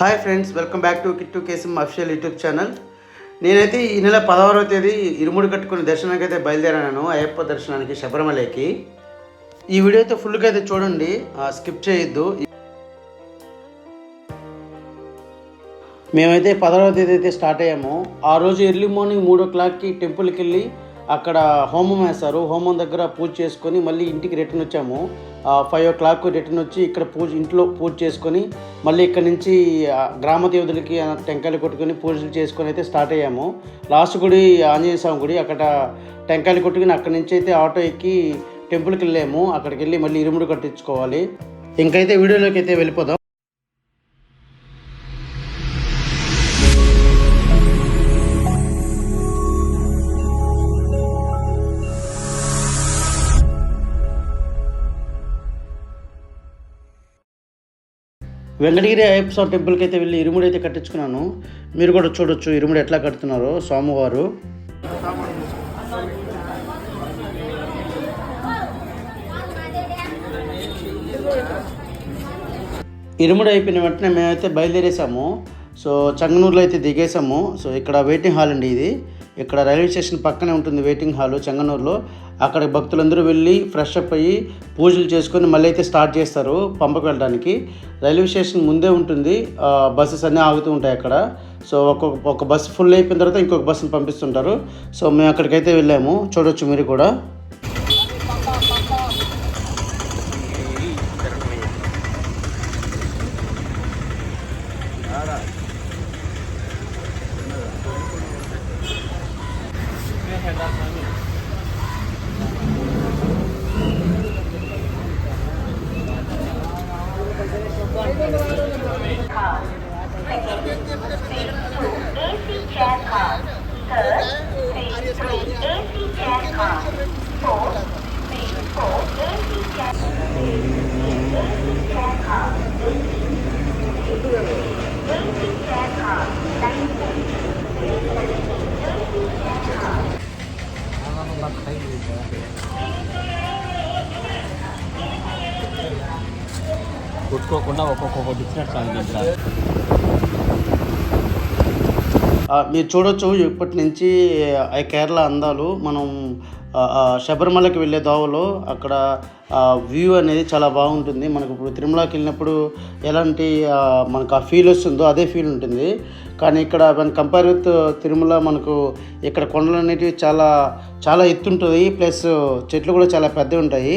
Hi friends, welcome back to Kittu కేసిం official YouTube channel. నేనైతే ఈ నెల 16వ తేదీ ఇరుముడి కట్టుకుని దర్శనానికి అయితే బయలుదేరాను, అయ్యప్ప దర్శనానికి శబరిమలకి. ఈ వీడియో అయితే ఫుల్గా అయితే చూడండి, స్కిప్ చేయొద్దు. మేమైతే 16వ తేదీ అయితే స్టార్ట్ అయ్యాము. ఆ రోజు ఎర్లీ మార్నింగ్ 3 o'clockకి టెంపుల్కి వెళ్ళి అక్కడ హోమం వేస్తారు. హోమం దగ్గర పూజ చేసుకొని మళ్ళీ ఇంటికి రిటర్న్ వచ్చాము. 5 o'clock రిటర్న్ వచ్చి ఇక్కడ ఇంట్లో పూజ చేసుకొని మళ్ళీ ఇక్కడ నుంచి గ్రామ దేవతలకి టెంకాయలు కొట్టుకొని పూజలు చేసుకొని అయితే స్టార్ట్ అయ్యాము. లాస్ట్ గుడి ఆంజనేయ స్వామి గుడి, అక్కడ టెంకాయలు కొట్టుకుని అక్కడి నుంచి అయితే ఆటో ఎక్కి టెంపుల్కి వెళ్ళాము. అక్కడికి వెళ్ళి మళ్ళీ ఇరుముడు కట్టించుకోవాలి. ఇంకైతే వీడియోలోకి అయితే వెళ్ళిపోదాం. వెంకటగిరి అయ్యప్ప స్వామి టెంపుల్కి అయితే వెళ్ళి ఇరుముడి అయితే కట్టించుకున్నాను. మీరు కూడా చూడొచ్చు ఇరుముడి ఎట్లా కడుతున్నారో స్వామివారు. ఇరుముడి అయిపోయిన వెంటనే మేమైతే బయలుదేరేసాము. సో చెంగనూరులో అయితే దిగేసాము. సో ఇక్కడ వెయిటింగ్ హాల్ అండి, ఇది ఇక్కడ రైల్వే స్టేషన్ పక్కనే ఉంటుంది వెయిటింగ్ హాల్ చెంగనూరులో. అక్కడ భక్తులందరూ వెళ్ళి ఫ్రెష్ అప్ అయ్యి పూజలు చేసుకొని మళ్ళీ అయితే స్టార్ట్ చేస్తారు పంపకు వెళ్ళడానికి. రైల్వే స్టేషన్ ముందే ఉంటుంది, బస్సెస్ అన్నీ ఆగుతూ ఉంటాయి అక్కడ. సో ఒక బస్సు ఫుల్ అయిపోయిన తర్వాత ఇంకొక బస్సును పంపిస్తుంటారు. సో మేము అక్కడికైతే వెళ్ళాము, చూడొచ్చు మీరు కూడా. కొట్టుకోకుండా ఒక్కొక్కటి ఇచ్చినట్టు మీరు చూడొచ్చు ఇప్పటి నుంచి కేరళ అందాలు. మనం శబరిమలకి వెళ్ళే దోవలో అక్కడ వ్యూ అనేది చాలా బాగుంటుంది. మనకు ఇప్పుడు తిరుమలకి వెళ్ళినప్పుడు ఎలాంటి మనకు ఆ ఫీల్ వస్తుందో అదే ఫీల్ ఉంటుంది. కానీ ఇక్కడ మన కంపేర్ విత్ తిరుమల మనకు ఇక్కడ కొండలు అనేటివి చాలా చాలా ఎత్తుంటుంది, ప్లస్ చెట్లు కూడా చాలా పెద్దవి ఉంటాయి.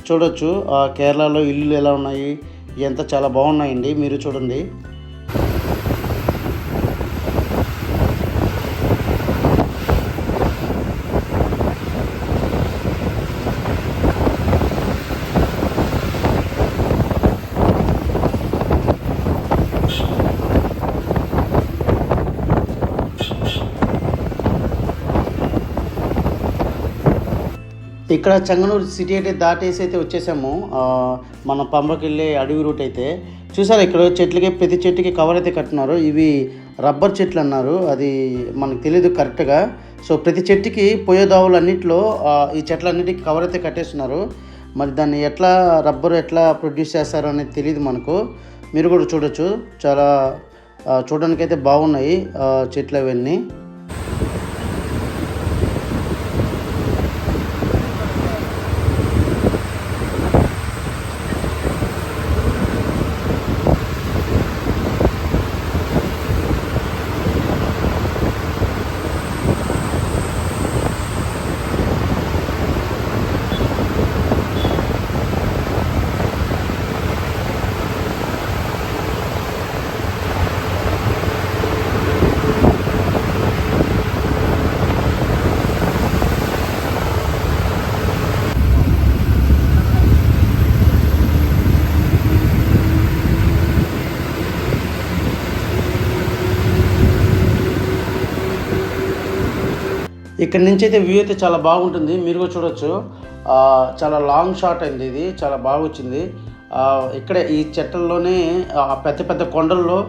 చూడొచ్చు కేరళలో ఇల్లులు ఎలా ఉన్నాయి, ఎంత చాలా బాగున్నాయండి, మీరు చూడండి. ఇక్కడ చెంగనూరు సిటీ అయితే దాటేసి అయితే వచ్చేసాము. మనం పంబకి వెళ్ళే అడవి రూట్ అయితే చూసారు. ఇక్కడ చెట్లకి ప్రతి చెట్టుకి కవర్ అయితే కట్టినారు. ఇవి రబ్బర్ చెట్లు అన్నారు, అది మనకు తెలియదు కరెక్ట్గా. సో ప్రతి చెట్టుకి పోయే దోవలు అన్నింటిలో ఈ చెట్లన్నిటికీ కవర్ అయితే కట్టేస్తున్నారు. మరి దాన్ని ఎట్లా రబ్బర్ ఎట్లా ప్రొడ్యూస్ చేస్తారో అనేది తెలియదు మనకు. మీరు కూడా చూడొచ్చు, చాలా చూడడానికైతే బాగున్నాయి చెట్లు అవన్నీ. ఇక్కడ నుంచి అయితే వ్యూ అయితే చాలా బాగుంటుంది, మీరు కూడా చూడొచ్చు. చాలా లాంగ్ షాట్ అయింది, ఇది చాలా బాగా వచ్చింది. ఇక్కడే ఈ చెట్లలోనే పెద్ద పెద్ద కొండల్లో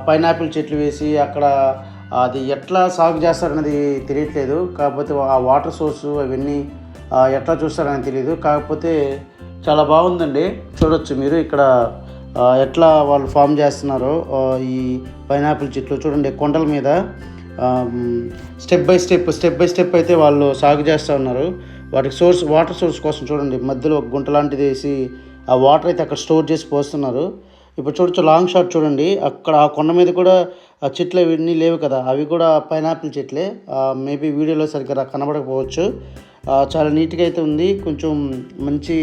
పైనాపిల్ చెట్లు వేసి అక్కడ అది ఎట్లా సాగు చేస్తారనేది తెలియట్లేదు. కాకపోతే ఆ వాటర్ సోర్సు అవన్నీ ఎట్లా చూస్తారని తెలియదు. కాకపోతే చాలా బాగుందండి, చూడొచ్చు మీరు. ఇక్కడ ఎట్లా వాళ్ళు ఫామ్ చేస్తున్నారో ఈ పైనాపిల్ చెట్లు చూడండి, కొండల మీద స్టెప్ బై స్టెప్ అయితే వాళ్ళు సాగు చేస్తూ ఉన్నారు. వాటికి వాటర్ సోర్స్ కోసం చూడండి, మధ్యలో ఒక గుంట లాంటిది వేసి ఆ వాటర్ అయితే అక్కడ స్టోర్ చేసి పోస్తున్నారు. ఇప్పుడు చూడొచ్చు, లాంగ్ షాట్ చూడండి, అక్కడ ఆ కొండ మీద కూడా ఆ చెట్లు ఇవన్నీ లేవు కదా, అవి కూడా పైనాపిల్ చెట్లే. మేబీ వీడియోలో సరిగ్గా కనబడకపోవచ్చు. చాలా నీట్గా అయితే ఉంది. కొంచెం మంచి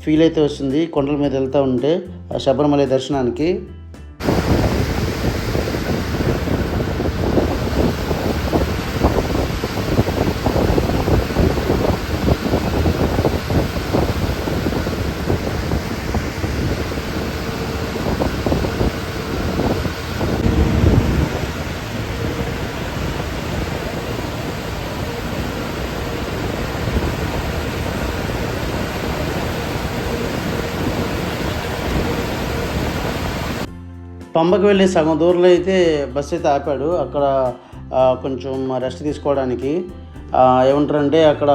ఫీల్ అయితే వస్తుంది కొండల మీద వెళ్తూ ఉంటే శబరిమల దర్శనానికి. పంబకి వెళ్ళే సగం దూరంలో అయితే బస్సు అయితే ఆపాడు. అక్కడ కొంచెం రెస్ట్ తీసుకోవడానికి ఏమంటారంటే అక్కడ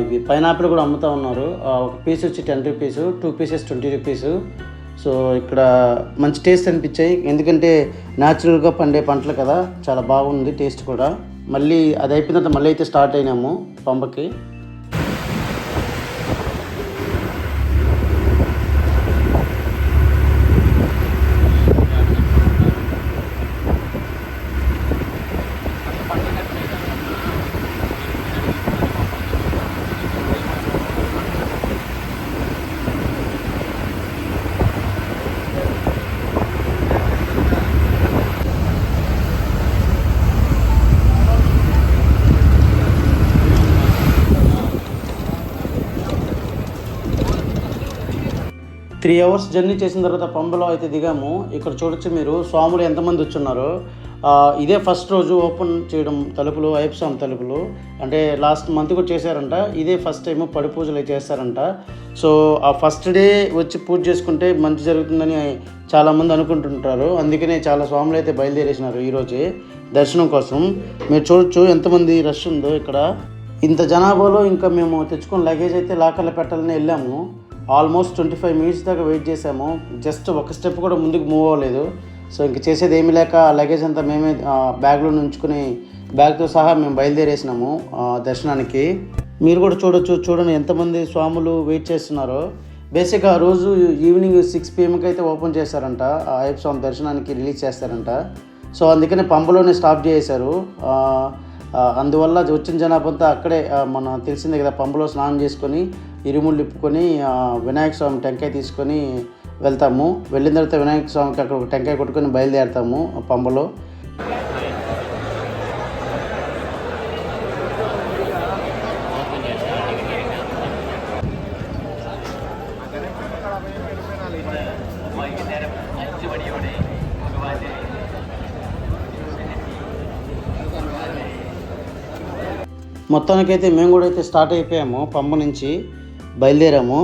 ఇవి పైనాపిల్ కూడా అమ్ముతూ ఉన్నారు. ఒక పీస్ వచ్చి 10 రూపీస్, 2 పీసెస్ 20 రూపీస్. సో ఇక్కడ మంచి టేస్ట్ అనిపించాయి, ఎందుకంటే న్యాచురల్గా పండే పంటలు కదా, చాలా బాగుంది టేస్ట్ కూడా. మళ్ళీ అది అయిపోయిన తర్వాత మళ్ళీ అయితే స్టార్ట్ అయినాము పంబకి. త్రీ అవర్స్ జర్నీ చేసిన తర్వాత పంబలో అయితే దిగాము. ఇక్కడ చూడొచ్చు మీరు, స్వాములు ఎంతమంది వచ్చున్నారో. ఇదే ఫస్ట్ రోజు ఓపెన్ చేయడం తలుపులు, అయ్యప్ప స్వామి తలుపులు. అంటే లాస్ట్ మంత్ కూడా చేశారంట, ఇదే ఫస్ట్ టైము పడి పూజలు అయితే చేస్తారంట. సో ఆ ఫస్ట్ డే వచ్చి పూజ చేసుకుంటే మంచి జరుగుతుందని చాలామంది అనుకుంటుంటారు. అందుకనే చాలా స్వాములు అయితే బయలుదేరేసినారు ఈరోజే దర్శనం కోసం. మీరు చూడొచ్చు ఎంతమంది రష్ ఉందో ఇక్కడ. ఇంత జనాభాలో ఇంకా మేము తెచ్చుకున్న లగేజ్ అయితే లాకర్లో పెట్టాలని వెళ్ళాము. ఆల్మోస్ట్ 25 మినిట్స్ దాకా వెయిట్ చేసాము. జస్ట్ ఒక స్టెప్ కూడా ముందుకు మూవ్ అవ్వలేదు. సో ఇంక చేసేది ఏమీ లేక లగేజ్ అంతా మేమే బ్యాగ్లో ఉంచుకుని బ్యాగ్తో సహా మేము బయలుదేరేసినాము దర్శనానికి. మీరు కూడా చూడండి ఎంతమంది స్వాములు వెయిట్ చేస్తున్నారో. బేసిక్గా ఆ రోజు ఈవినింగ్ 6 PM అయితే ఓపెన్ చేస్తారంట, అయ్యప్ప స్వామి దర్శనానికి రిలీజ్ చేస్తారంట. సో అందుకనే పంబలోనే స్టాప్ చేశారు. అందువల్ల వచ్చిన జనాభా అంతా అక్కడే మన తెలిసిందే కదా, పంబలో స్నానం చేసుకొని ఇరుముళ్ళు ఇప్పుకొని వినాయక స్వామి టెంకాయ తీసుకొని వెళ్తాము. వెళ్ళిన తర్వాత వినాయక స్వామికి అక్కడ ఒక టెంకాయ కొట్టుకొని బయలుదేరుతాము పంబలో. మొత్తానికైతే మేము కూడా అయితే స్టార్ట్ అయిపోయాము, పంబ నుంచి బయలుదేరాము.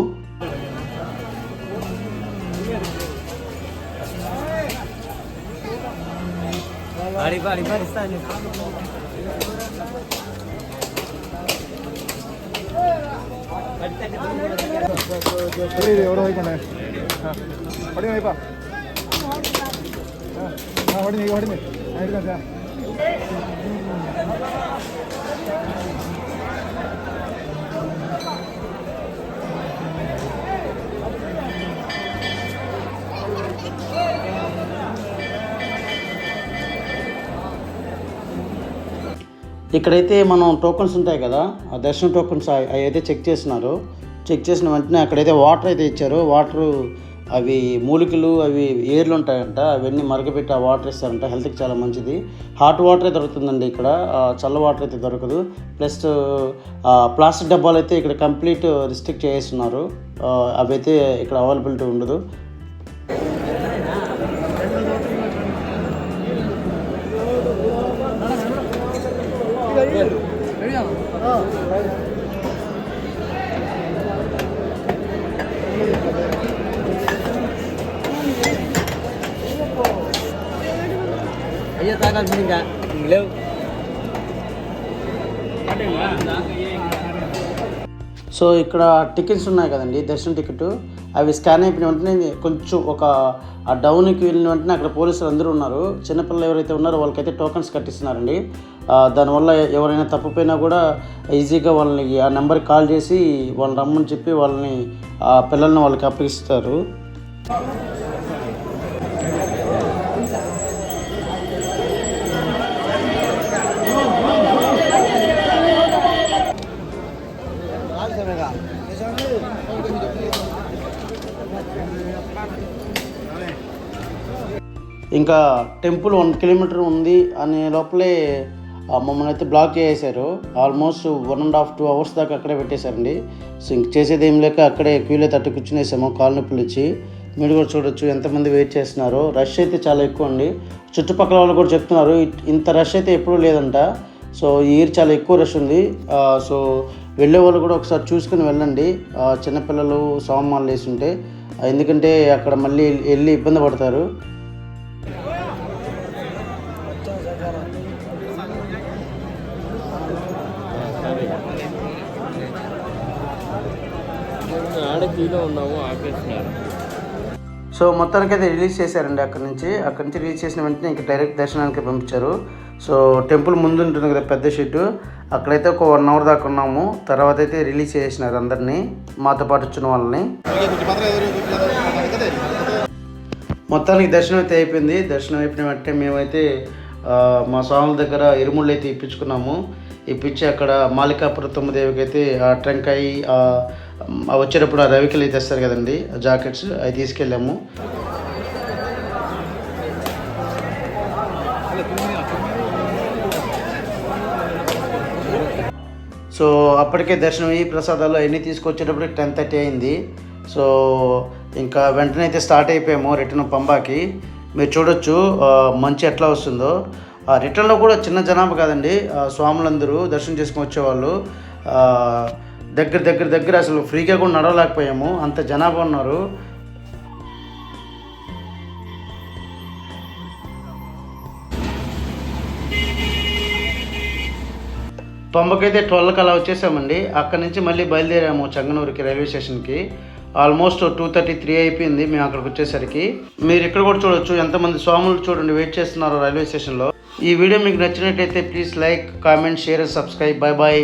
ఇక్కడైతే మనం టోకన్స్ ఉంటాయి కదా, ఆ దర్శన టోకన్స్ అవి అయితే చెక్ చేసిన వెంటనే అక్కడైతే వాటర్ అయితే ఇచ్చారు. వాటరు అవి మూలికలు అవి ఏర్లు ఉంటాయంట, అవన్నీ మరగపెట్టి ఆ వాటర్ ఇస్తారంట. హెల్త్కి చాలా మంచిది. హాట్ వాటరే దొరుకుతుందండి ఇక్కడ, చల్ల వాటర్ అయితే దొరకదు. ప్లస్ ప్లాస్టిక్ డబ్బాలు అయితే ఇక్కడ కంప్లీట్ రిస్ట్రిక్ట్ చేస్తున్నారు, అవి అయితే ఇక్కడ అవైలబిలిటీ ఉండదు. సో ఇక్కడ టికెట్స్ ఉన్నాయి కదండి, దర్శన టికెట్, అవి స్కాన్ అయిపోయిన వెంటనే కొంచెం ఒక ఆ డౌన్కి వెళ్ళిన వెంటనే అక్కడ పోలీసులు అందరూ ఉన్నారు. చిన్నపిల్లలు ఎవరైతే ఉన్నారో వాళ్ళకైతే టోకన్స్ కట్టిస్తున్నారండి. దానివల్ల ఎవరైనా తప్పిపోయినా కూడా ఈజీగా వాళ్ళని ఆ నెంబర్కి కాల్ చేసి వాళ్ళని రమ్మని చెప్పి వాళ్ళని ఆ పిల్లల్ని వాళ్ళకి అప్పగిస్తారు. ఇంకా టెంపుల్ 1 కిలోమీటర్ ఉంది అనే లోపలే మమ్మల్ని అయితే బ్లాక్ చేసేసారు. ఆల్మోస్ట్ 1.5-2 అవర్స్ దాకా అక్కడే పెట్టేశారండి. సో ఇంక చేసేది ఏం లేక అక్కడే క్యూలో తట్టు కూర్చునేసాము కాలు నొప్పులు వచ్చి. మీరు కూడా చూడొచ్చు ఎంతమంది వెయిట్ చేస్తున్నారో. రష్ అయితే చాలా ఎక్కువ అండి. చుట్టుపక్కల వాళ్ళు కూడా చెప్తున్నారు ఇంత రష్ అయితే ఎప్పుడూ లేదంట. సో ఈ ఇయర్ చాలా ఎక్కువ రష్ ఉంది. సో వెళ్ళే వాళ్ళు కూడా ఒకసారి చూసుకుని వెళ్ళండి. చిన్నపిల్లలు సామాన్లు వేసి ఉంటే, ఎందుకంటే అక్కడ మళ్ళీ వెళ్ళి ఇబ్బంది పడతారు. ఆడకీలో ఉన్నాము ఆపేస్తున్నారు. సో మొత్తానికైతే రిలీజ్ చేశారండి అక్కడి నుంచి రిలీజ్ చేసిన వెంటనే ఇంకా డైరెక్ట్ దర్శనానికి పంపించారు. సో టెంపుల్ ముందు ఉంటుంది కదా పెద్ద షెడ్, అక్కడైతే ఒక 1 అవర్ దాకా ఉన్నాము. తర్వాత అయితే రిలీజ్ చేసినారు అందరినీ, మాతో పాటు వచ్చిన వాళ్ళని. మొత్తానికి దర్శనం అయితే అయిపోయింది. దర్శనం అయిపోయిన వెంటనే మేమైతే మా స్వాముల దగ్గర ఇరుముళ్ళు అయితే ఇప్పించుకున్నాము. ఇప్పించి అక్కడ మాలికాపుర తుమ్మదేవికి అయితే ఆ టెంకాయ వచ్చేటప్పుడు ఆ రవికలు అయితే తెస్తారు కదండి, జాకెట్స్ అవి తీసుకెళ్ళాము. సో అప్పటికే దర్శనం అయ్యి ప్రసాదాలు అవన్నీ తీసుకొచ్చేటప్పుడు 10:30 అయింది. సో ఇంకా వెంటనే అయితే స్టార్ట్ అయిపోయాము రిటర్న్ పంబాకి. మీరు చూడొచ్చు మంచి ఎట్లా వస్తుందో. రిటర్న్లో కూడా చిన్న జనాభా కాదండి, స్వాములందరూ దర్శనం చేసుకుని వచ్చేవాళ్ళు. దగ్గర అసలు ఫ్రీగా కూడా నడవలేకపోయాము, అంత జనాభా ఉన్నారు. పంబకైతే 12కి అలా వచ్చేసామండి. అక్కడి నుంచి మళ్ళీ బయలుదేరాము చెంగనూరుకి రైల్వే స్టేషన్కి. ఆల్మోస్ట్ 2:33 అయిపోయింది మేము అక్కడికి వచ్చేసరికి. మీరు ఇక్కడ కూడా చూడొచ్చు ఎంతమంది స్వాములు చూడండి వెయిట్ చేస్తున్నారు రైల్వే స్టేషన్లో. ఈ వీడియో మీకు నచ్చినట్టయితే please like, comment, share, subscribe. Bye bye.